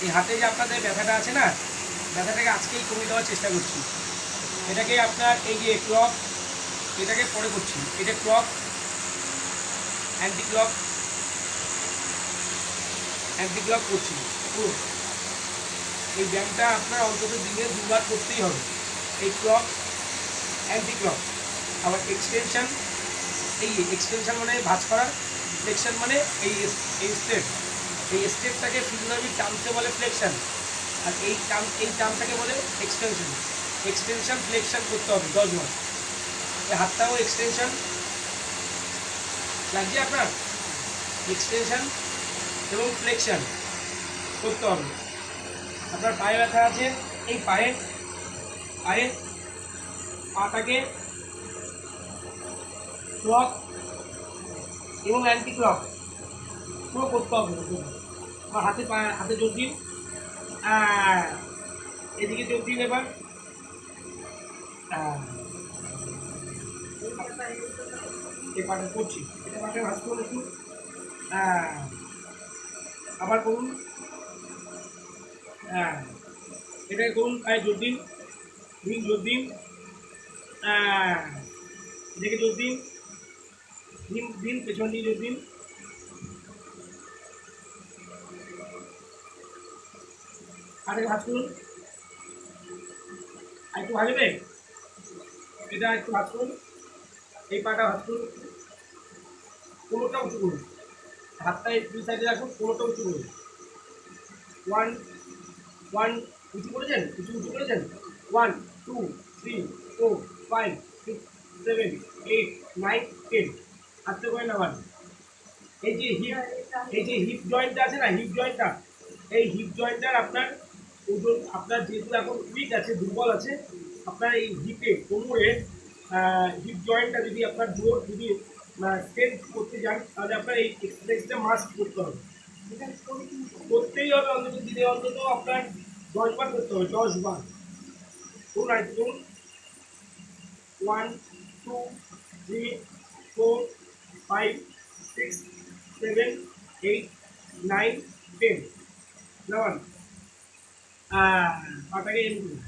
এই হাতে যে আপনাদের ব্যথাটা আছে না, ব্যথাটাকে আজকেই কমিয়ে দেওয়ার চেষ্টা করছি। এটাকে আপনার এই যে ক্লক, এটাকে পরে করছি, এটা clock, anti clock, anti clock করছি পুরো। এই ব্যায়ামটা আপনার অন্তত দিনে 2 বার করতেই হবে। এই ক্লক, অ্যান্টি ক্লক, আবার এক্সটেনশন। এই এক্সটেনশন মানে ভাঁজ করা, ফ্লেকশন মানে এই স্টেপ। এই স্টেপটাকে ফিজিওলজি টার্মসে বলে ফ্লেকশন, আর এই টার্মটাকে বলে এক্সটেনশন। এক্সটেনশন ফ্লেকশন করতে হবে 10 বার। এই হাতটাও এক্সটেনশন লাগছে আপনার, এক্সটেনশন এবং ফ্লেকশন করতে হবে। আপনার পায়ে ব্যথা আছে, এই পায়ে পাটাকে ক্লক এবং অ্যান্টি ক্লক পুরো করতে হবে। আমার হাতে জোর দিন, এদিকে জোর দিন। এবার এই পাটা করছি, এটা পাটে ভাঁজ করুন একটু, আবার করুন, এটাকে করুন, পায়ে জোর দিন, জোর দিন, এদিকে জোর দিন, দিন পেছন দিয়ে জোর দিন। হাতে ভাঁজ করুন, আর একটু ভাজবে, এটা একটু ভাঁজ করুন, এই পাটা ভাঁজ করুন, কোমরটা উঁচু করুন, হাতটা দুই সাইডে রাখুন, কোমরটা উঁচু করুন। ওয়ান ওয়ান উঁচু করেছেন, উঁচু করেছেন। 1 2 3 4 5 6 7 8 9 10। আস্তে করে নামান। এই যে হিপ জয়েন্টটা আছে না, হিপ জয়েন্টটা, এই হিপ জয়েন্টটার আপনার ওজন, আপনার যেহেতু এখন উইক আছে, দুর্বল আছে, আপনার এই হিপে, কোমরে হিপ জয়েন্টটা যদি আপনার জোর যদি স্ট্রেন্থ করতে যান, তাহলে আপনার এই এক্সারসাইজটা মাস্ট করতে হবে। করতেই হবে, অন্তত দিনে অন্তত আপনার 10 বার করতে হবে, 10 বার করুন। আর করুন, 1 2 3 4 5 6 7 8 9 10। নামান, পাটাকে এম করুন।